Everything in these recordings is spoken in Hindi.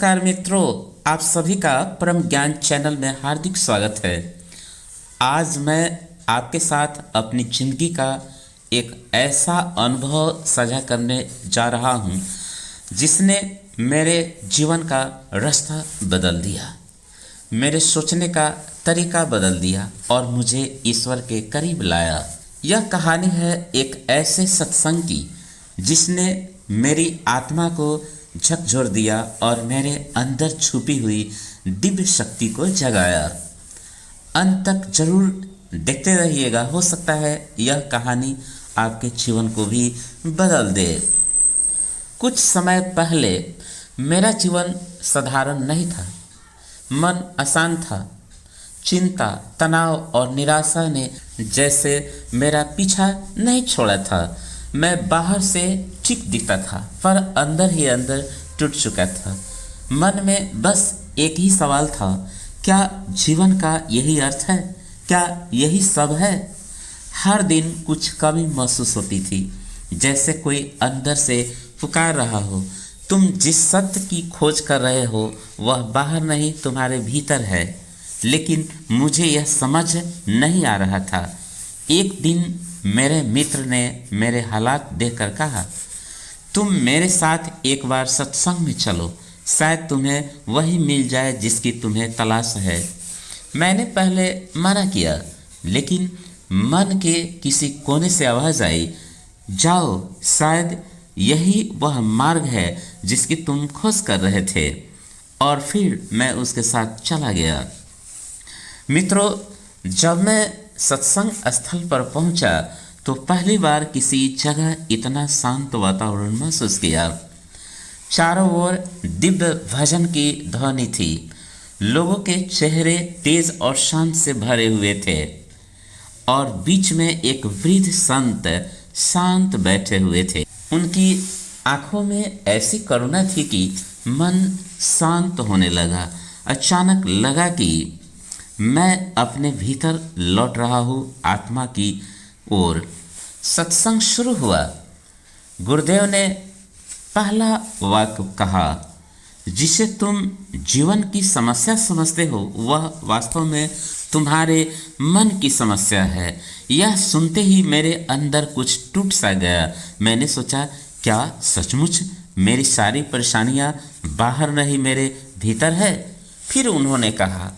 नमस्कार मित्रों, आप सभी का परम ज्ञान चैनल में हार्दिक स्वागत है। आज मैं आपके साथ अपनी जिंदगी का एक ऐसा अनुभव साझा करने जा रहा हूं जिसने मेरे जीवन का रास्ता बदल दिया, मेरे सोचने का तरीका बदल दिया और मुझे ईश्वर के करीब लाया। यह कहानी है एक ऐसे सत्संग की जिसने मेरी आत्मा को झकझोर दिया और मेरे अंदर छुपी हुई दिव्य शक्ति को जगाया। अंत तक जरूर देखते रहिएगा, हो सकता है यह कहानी आपके जीवन को भी बदल दे। कुछ समय पहले मेरा जीवन साधारण नहीं था। मन अशांत था। चिंता, तनाव और निराशा ने जैसे मेरा पीछा नहीं छोड़ा था। मैं बाहर से ठीक दिखता था पर अंदर ही अंदर टूट चुका था। मन में बस एक ही सवाल था, क्या जीवन का यही अर्थ है? क्या यही सब है? हर दिन कुछ कमी महसूस होती थी, जैसे कोई अंदर से पुकार रहा हो, तुम जिस सत्य की खोज कर रहे हो वह बाहर नहीं तुम्हारे भीतर है। लेकिन मुझे यह समझ नहीं आ रहा था। एक दिन मेरे मित्र ने मेरे हालात देखकर कहा, तुम मेरे साथ एक बार सत्संग में चलो, शायद तुम्हें वही मिल जाए जिसकी तुम्हें तलाश है। मैंने पहले मना किया, लेकिन मन के किसी कोने से आवाज आई, जाओ, शायद यही वह मार्ग है जिसकी तुम खोज कर रहे थे। और फिर मैं उसके साथ चला गया। मित्रों, जब मैं सत्संग स्थल पर पहुंचा तो पहली बार किसी जगह इतना शांत वातावरण महसूस किया। चारों ओर दिव्य भजन की ध्वनि थी। लोगों के चेहरे तेज और शांत से भरे हुए थे और बीच में एक वृद्ध संत शांत बैठे हुए थे। उनकी आंखों में ऐसी करुणा थी कि मन शांत होने लगा। अचानक लगा कि मैं अपने भीतर लौट रहा हूँ, आत्मा की ओर। सत्संग शुरू हुआ। गुरुदेव ने पहला वाक्य कहा, जिसे तुम जीवन की समस्या समझते हो वह वास्तव में तुम्हारे मन की समस्या है। यह सुनते ही मेरे अंदर कुछ टूट सा गया। मैंने सोचा, क्या सचमुच मेरी सारी परेशानियां बाहर नहीं मेरे भीतर है? फिर उन्होंने कहा,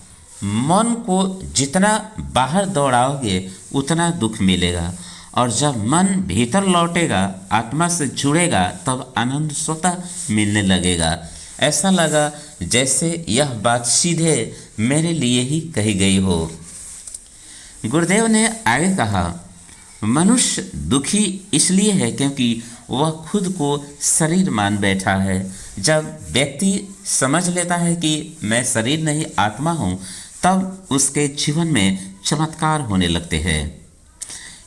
मन को जितना बाहर दौड़ाओगे उतना दुख मिलेगा, और जब मन भीतर लौटेगा, आत्मा से जुड़ेगा, तब आनंद स्वतः मिलने लगेगा। ऐसा लगा जैसे यह बात सीधे मेरे लिए ही कही गई हो। गुरुदेव ने आगे कहा, मनुष्य दुखी इसलिए है क्योंकि वह खुद को शरीर मान बैठा है। जब व्यक्ति समझ लेता है कि मैं शरीर नहीं आत्मा हूँ, तब उसके जीवन में चमत्कार होने लगते हैं।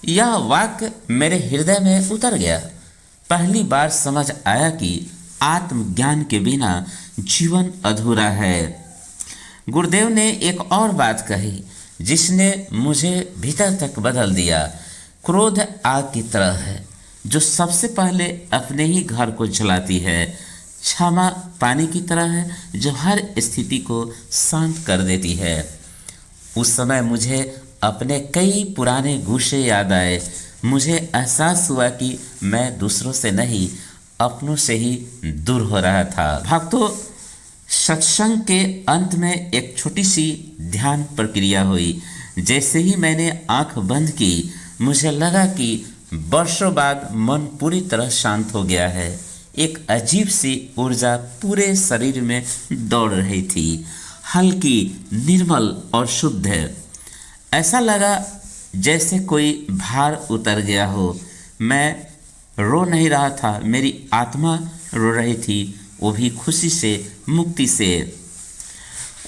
यह वाक्य मेरे हृदय में उतर गया। पहली बार समझ आया कि आत्मज्ञान के बिना जीवन अधूरा है। गुरुदेव ने एक और बात कही जिसने मुझे भीतर तक बदल दिया। क्रोध आग की तरह है जो सबसे पहले अपने ही घर को जलाती है। क्षमा पानी की तरह है जो हर स्थिति को शांत कर देती है। उस समय मुझे अपने कई पुराने गुस्से याद आए। मुझे एहसास हुआ कि मैं दूसरों से नहीं, अपनों से ही दूर हो रहा था। भक्तों, सत्संग के अंत में एक छोटी सी ध्यान प्रक्रिया हुई। जैसे ही मैंने आंख बंद की, मुझे लगा कि वर्षों बाद मन पूरी तरह शांत हो गया है। एक अजीब सी ऊर्जा पूरे शरीर में दौड़ रही थी, हल्की, निर्मल और शुद्ध है। ऐसा लगा जैसे कोई भार उतर गया हो। मैं रो नहीं रहा था, मेरी आत्मा रो रही थी, वो भी खुशी से, मुक्ति से।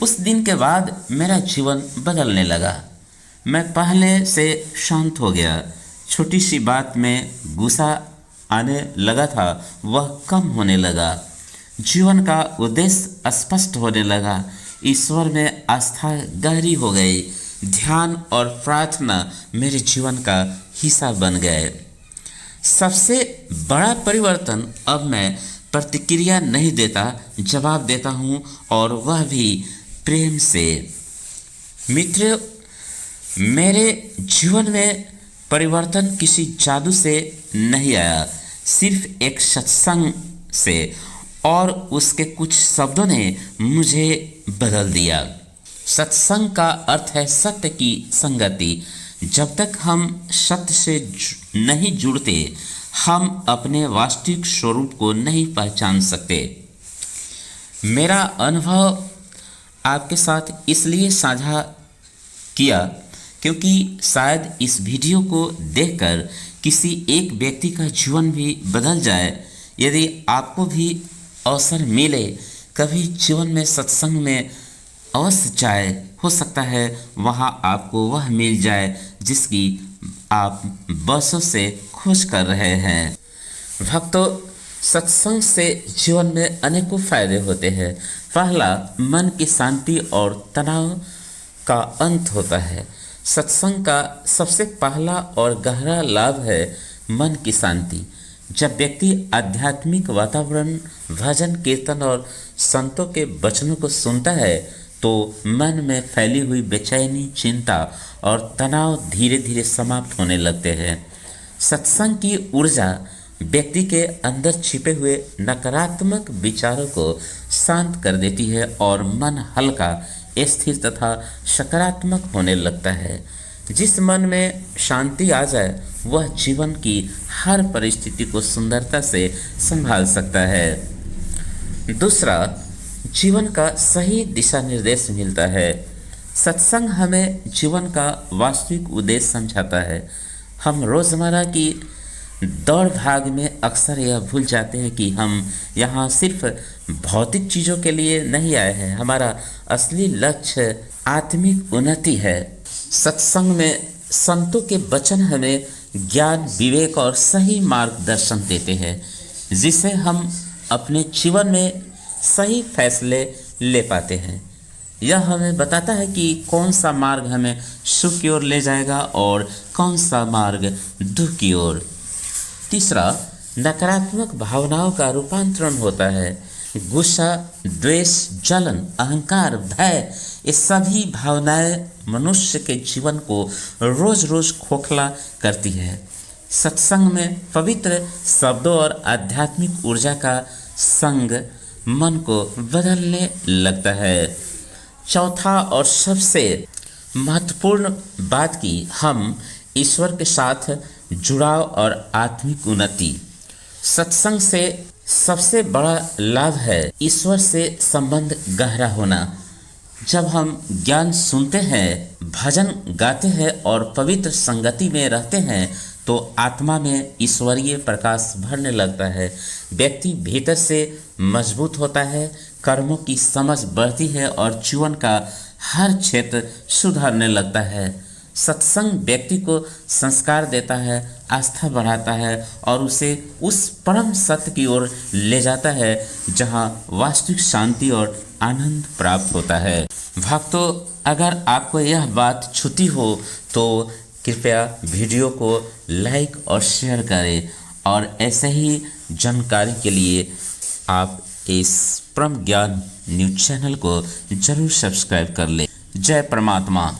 उस दिन के बाद मेरा जीवन बदलने लगा। मैं पहले से शांत हो गया। छोटी सी बात में गुस्सा आने लगा था, वह कम होने लगा। जीवन का उद्देश्य स्पष्ट होने लगा। ईश्वर में आस्था गहरी हो गई। ध्यान और प्रार्थना मेरे जीवन का हिस्सा बन गए। सबसे बड़ा परिवर्तन अब मैं प्रतिक्रिया नहीं देता, जवाब देता हूँ, और वह भी प्रेम से। मित्र, मेरे जीवन में परिवर्तन किसी जादू से नहीं आया, सिर्फ एक सत्संग से, और उसके कुछ शब्दों ने मुझे बदल दिया। सत्संग का अर्थ है सत्य की संगति। जब तक हम सत्य से नहीं जुड़ते, हम अपने वास्तविक स्वरूप को नहीं पहचान सकते। मेरा अनुभव आपके साथ इसलिए साझा किया क्योंकि शायद इस वीडियो को देखकर किसी एक व्यक्ति का जीवन भी बदल जाए। यदि आपको भी अवसर मिले, कभी जीवन में सत्संग में अवश्य जाए, हो सकता है वहाँ आपको वह मिल जाए जिसकी आप बरसों से खोज कर रहे हैं। भक्तों, सत्संग से जीवन में अनेकों फायदे होते हैं। पहला, मन की शांति और तनाव का अंत होता है। सत्संग का सबसे पहला और गहरा लाभ है मन की शांति। जब व्यक्ति आध्यात्मिक वातावरण, भजन, कीर्तन और संतों के वचनों को सुनता है तो मन में फैली हुई बेचैनी, चिंता और तनाव धीरे धीरे समाप्त होने लगते हैं। सत्संग की ऊर्जा व्यक्ति के अंदर छिपे हुए नकारात्मक विचारों को शांत कर देती है और मन हल्का, स्थिर तथा सकारात्मक होने लगता है। जिस मन में शांति आ जाए, वह जीवन की हर परिस्थिति को सुंदरता से संभाल सकता है। दूसरा, जीवन का सही दिशा निर्देश मिलता है। सत्संग हमें जीवन का वास्तविक उद्देश्य समझाता है। हम रोज़मर्रा की दौड़ भाग में अक्सर यह भूल जाते हैं कि हम यहाँ सिर्फ भौतिक चीज़ों के लिए नहीं आए हैं। हमारा असली लक्ष्य आत्मिक उन्नति है। सत्संग में संतों के वचन हमें ज्ञान, विवेक और सही मार्गदर्शन देते हैं, जिससे हम अपने जीवन में सही फैसले ले पाते हैं। यह हमें बताता है कि कौन सा मार्ग हमें सुख की ओर ले जाएगा और कौन सा मार्ग दुख की ओर। तीसरा, नकारात्मक भावनाओं का रूपांतरण होता है। गुस्सा, द्वेष, जलन, अहंकार, भय, ये सभी भावनाएं मनुष्य के जीवन को रोज रोज खोखला करती है। सत्संग में पवित्र शब्दों और आध्यात्मिक ऊर्जा का संग मन को बदलने लगता है। चौथा और सबसे महत्वपूर्ण बात की हम ईश्वर के साथ जुड़ाव और आत्मिक उन्नति। सत्संग से सबसे बड़ा लाभ है ईश्वर से संबंध गहरा होना। जब हम ज्ञान सुनते हैं, भजन गाते हैं और पवित्र संगति में रहते हैं तो आत्मा में ईश्वरीय प्रकाश भरने लगता है। व्यक्ति भीतर से मजबूत होता है, कर्मों की समझ बढ़ती है और जीवन का हर क्षेत्र सुधरने लगता है। सत्संग व्यक्ति को संस्कार देता है, आस्था बढ़ाता है और उसे उस परम सत्य की ओर ले जाता है जहाँ वास्तविक शांति और आनंद प्राप्त होता है। भक्तों, अगर आपको यह बात छूती हो तो कृपया वीडियो को लाइक और शेयर करें और ऐसे ही जानकारी के लिए आप इस परम ज्ञान न्यूज़ चैनल को जरूर सब्सक्राइब कर लें। जय परमात्मा।